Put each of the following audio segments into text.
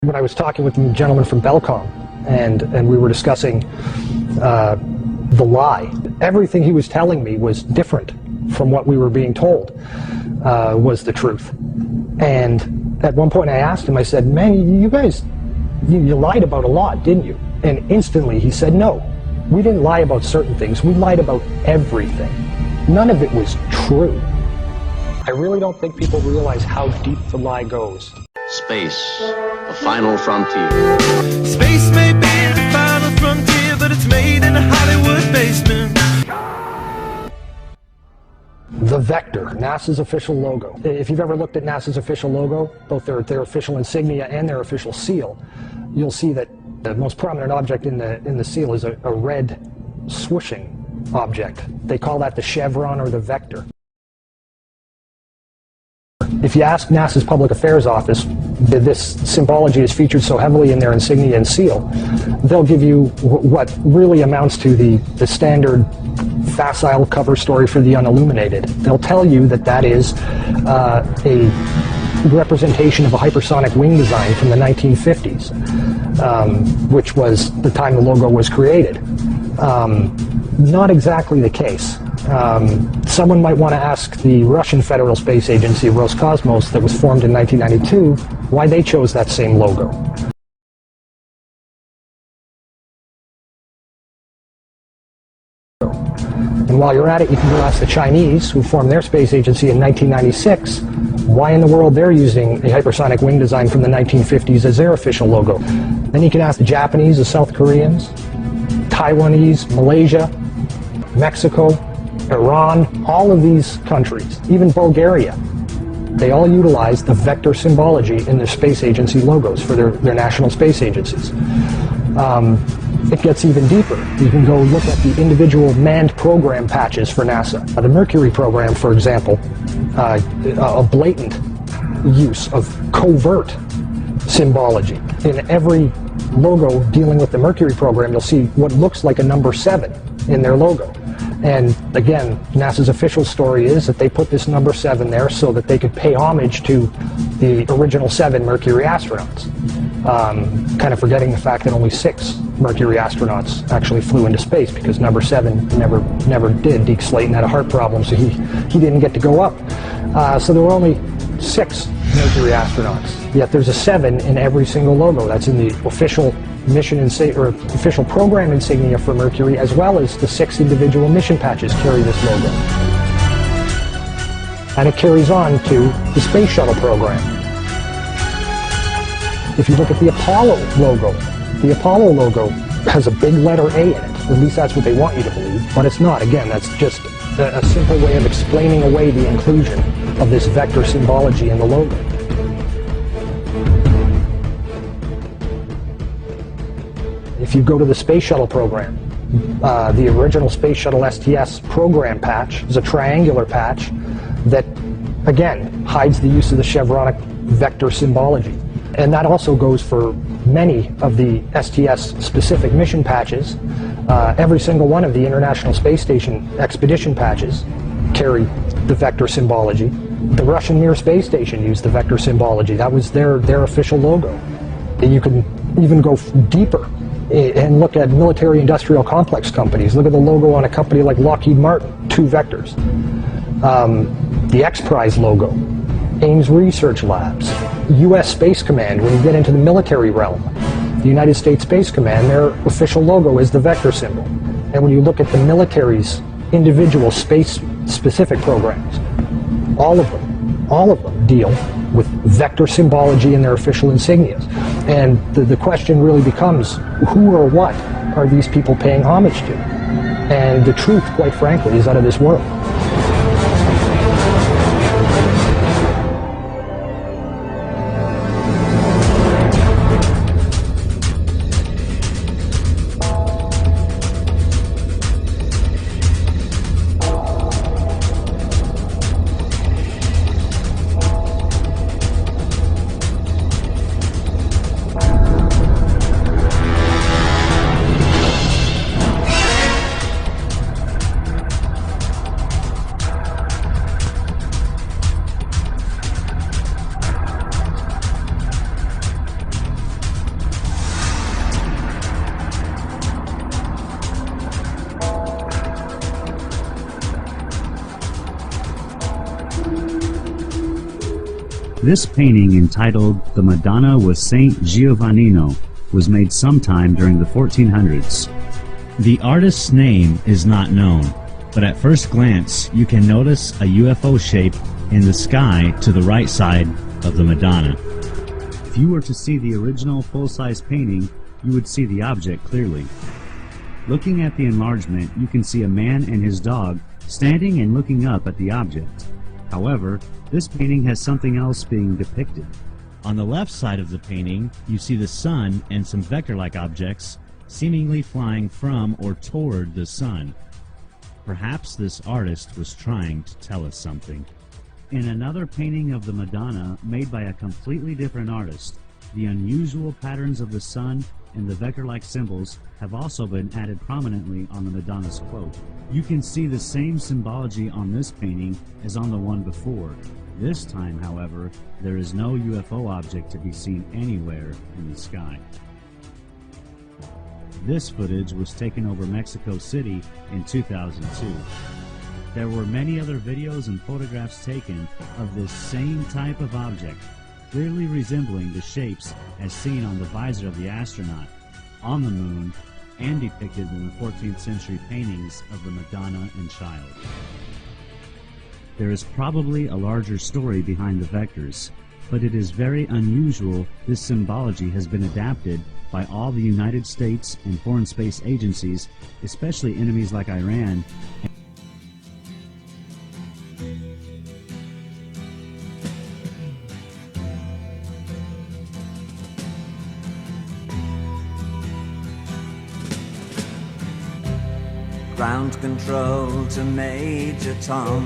When I was talking with the gentleman from Belcom, and we were discussing the lie, everything he was telling me was different from what we were being told was the truth. And at one point I asked him, I said, man, you guys, you lied about a lot, didn't you? And instantly he said, no, we didn't lie about certain things, we lied about everything. None of it was true. I really don't think people realize how deep the lie goes. Space, the final frontier. Space may be the final frontier, but it's made in a Hollywood basement. The Vector, NASA's official logo. If you've ever looked at NASA's official logo, both their official insignia and their official seal, you'll see that the most prominent object in the seal is a red swooshing object. They call that the chevron or the vector. If you ask NASA's Public Affairs Office, this symbology is featured so heavily in their insignia and seal, they'll give you what really amounts to the standard facile cover story for the unilluminated. They'll tell you that that is a representation of a hypersonic wing design from the 1950s, which was the time the logo was created. Not exactly the case. Someone might want to ask the Russian Federal Space Agency, Roscosmos, that was formed in 1992, why they chose that same logo. And while you're at it, you can go ask the Chinese, who formed their space agency in 1996, why in the world they're using a hypersonic wing design from the 1950s as their official logo. Then you can ask the Japanese, the South Koreans, Taiwanese, Malaysia, Mexico, Iran, all of these countries, even Bulgaria, they all utilize the vector symbology in their space agency logos for their national space agencies. It gets even deeper. You can go look at the individual manned program patches for NASA. The Mercury program, for example, a blatant use of covert symbology. In every logo dealing with the Mercury program, you'll see what looks like a number 7 in their logo. And again, NASA's official story is that they put this number 7 there so that they could pay homage to the original 7 Mercury astronauts. Kind of forgetting the fact that only 6 Mercury astronauts actually flew into space, because number 7 never did. Deke Slayton had a heart problem, so he didn't get to go up. So there were only 6 Mercury astronauts. Yet there's a 7 in every single logo. That's in the official mission or official program insignia for Mercury, as well as the 6 individual mission patches carry this logo. And it carries on to the Space Shuttle program. If you look at the Apollo logo has a big letter A in it. At least that's what they want you to believe, but it's not. Again, that's just a simple way of explaining away the inclusion of this vector symbology in the logo. If you go to the Space Shuttle program, the original Space Shuttle STS program patch is a triangular patch that, again, hides the use of the chevronic vector symbology. And that also goes for many of the STS-specific mission patches. Every single one of the International Space Station expedition patches carry the vector symbology. The Russian Mir space station used the vector symbology. That was their official logo. You can even go deeper and look at military-industrial complex companies. Look at the logo on a company like Lockheed Martin, 2 vectors. The X-Prize logo, Ames Research Labs, U.S. Space Command. When you get into the military realm, the United States Space Command, their official logo is the vector symbol. And when you look at the military's individual space-specific programs, all of them deal with vector symbology in their official insignias. And the question really becomes, who or what are these people paying homage to? And the truth, quite frankly, is out of this world. This painting, entitled The Madonna with Saint Giovannino, was made sometime during the 1400s. The artist's name is not known, but at first glance you can notice a UFO shape in the sky to the right side of the Madonna. If you were to see the original full-size painting, you would see the object clearly. Looking at the enlargement, you can see a man and his dog standing and looking up at the object. However, this painting has something else being depicted. On the left side of the painting, you see the sun and some vector-like objects seemingly flying from or toward the sun. Perhaps this artist was trying to tell us something. In another painting of the Madonna made by a completely different artist, the unusual patterns of the sun and the vector-like symbols have also been added prominently on the Madonna's cloak. You can see the same symbology on this painting as on the one before. This time, however, there is no UFO object to be seen anywhere in the sky. This footage was taken over Mexico City in 2002. There were many other videos and photographs taken of this same type of object, clearly resembling the shapes as seen on the visor of the astronaut, on the moon, and depicted in the 14th century paintings of the Madonna and Child. There is probably a larger story behind the vectors, but it is very unusual this symbology has been adapted by all the United States and foreign space agencies, especially enemies like Iran. Ground control to Major Tom.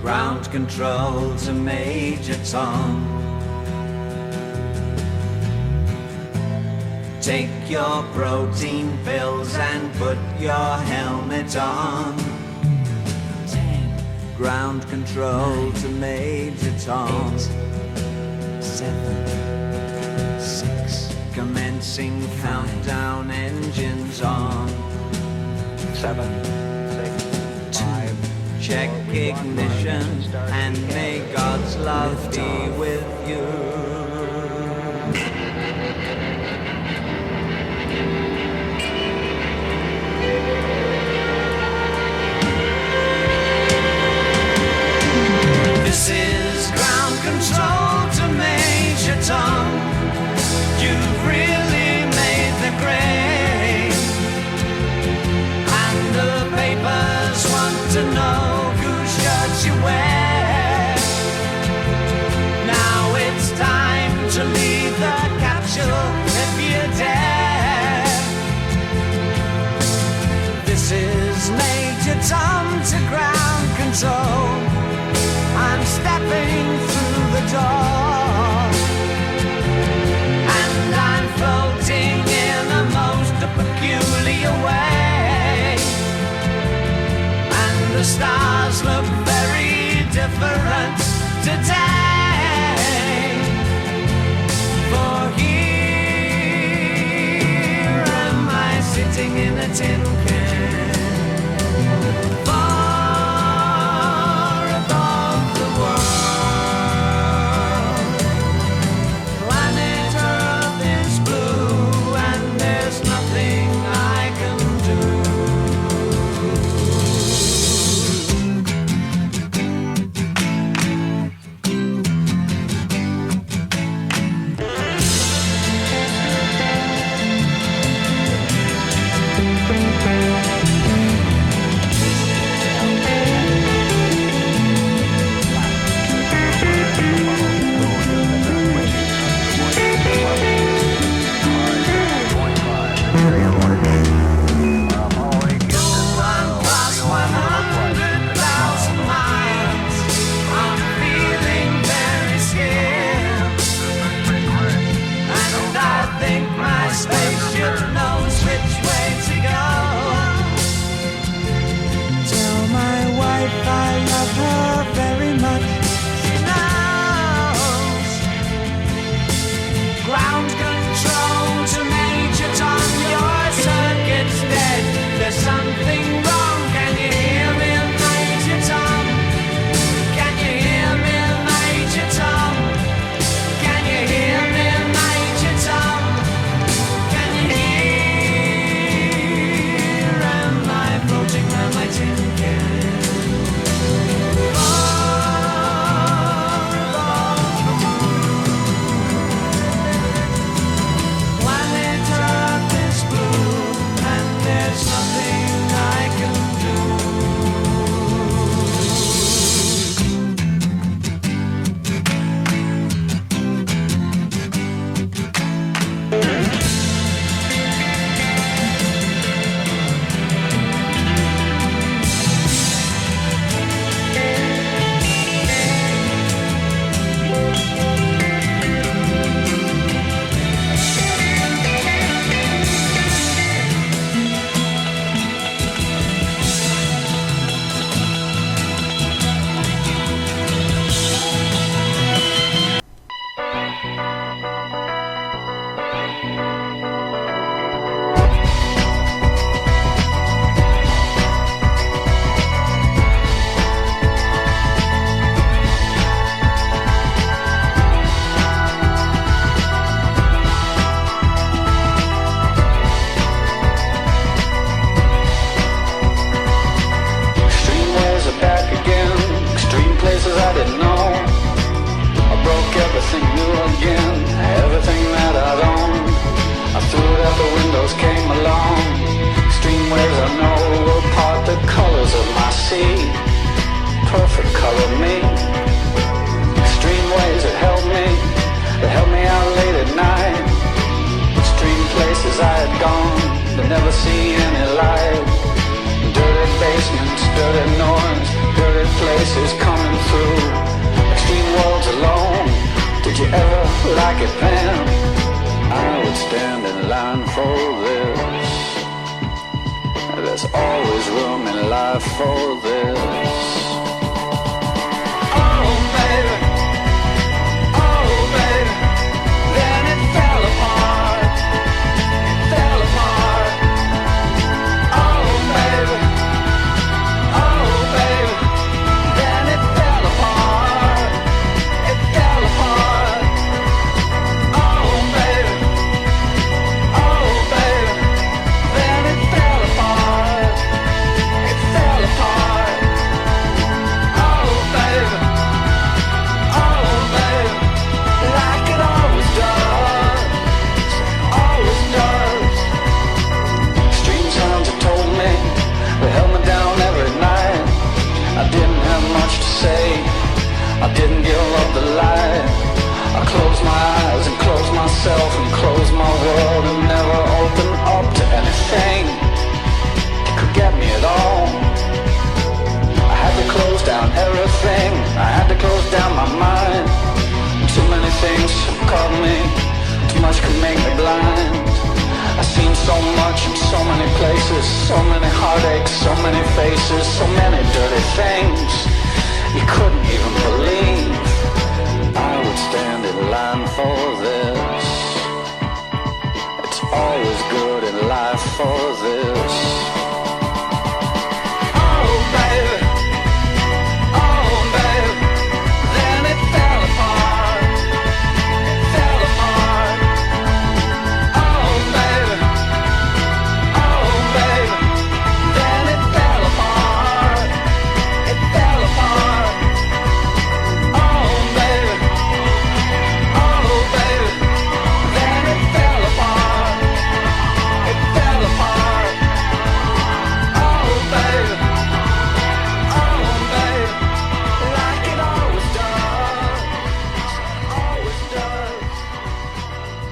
Ground control to Major Tom. Take your protein pills and put your helmet on. 10. Ground control 9, to Major Tom. 8, 7, 6. Commencing countdown, engines on. 7, 6, 5. Check ignition and may God's love be with you. This is ground control to Major Tom. You've really made the grade, and the papers want to know whose shirt you wear. Now it's time again. Everything that I'd owned, I threw it out the windows, came along. Extreme waves I know will part the colors of my sea. Perfect color me. Extreme waves that held me out late at night. Extreme places I had gone to never see any light. Dirty basements, dirty noise, dirty places coming through. Extreme worlds alone, did you ever like it then? I would stand in line for this. There's always room in life for this. Oh baby, oh baby, then it fell apart, it fell apart. Oh baby, oh baby, then it fell apart, it fell apart. Oh baby, then it fell apart, it fell apart. Oh baby, like it always does, always does. Extreme sounds have told me, they held me down every night. I didn't have much to say, I didn't give up the light. I closed my eyes and closed myself and closed my world and never opened up to anything that could get me at all. I had to close down everything, I had to close down my mind. Too many things caught me, too much could make me blind. I've seen so much in so many places, so many heartaches, so many faces, so many dirty things you couldn't even believe. I would stand in line for this. It's always good in life for this. Oh baby, then it fell apart, it fell apart. Oh baby, then it fell apart, it fell apart. Oh baby, then it fell apart, it fell apart. Oh baby, like it always does, always does.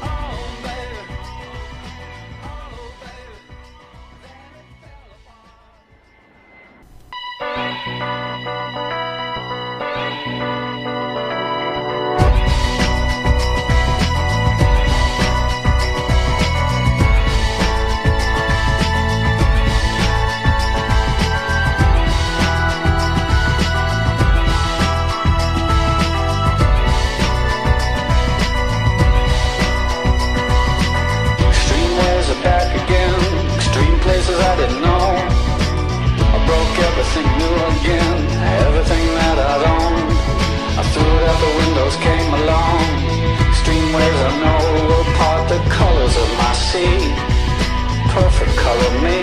Oh baby, extreme ways are back again. Extreme places I didn't know. I broke everything new again. Everything that I'd owned, I threw it out the windows, came along. Extreme waves I know will part the colors of my sea. Perfect color me.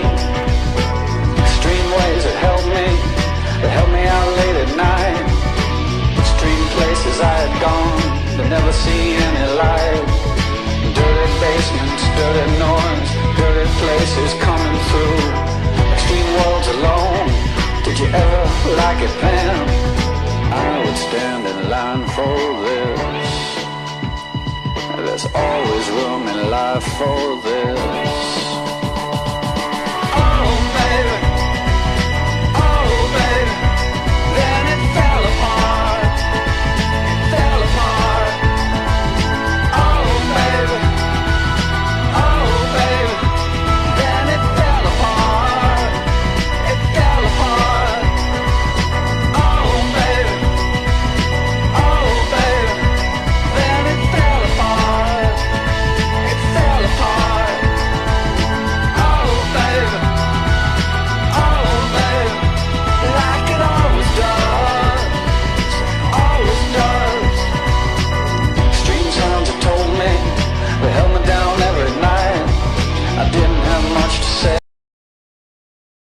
Extreme waves that held me out late at night. Extreme places I had gone to never see any light. Dirty basements, dirty noise, dirty places coming through. Extreme worlds alone, did you ever like it then? I would stand in line for this. There's always room in life for this.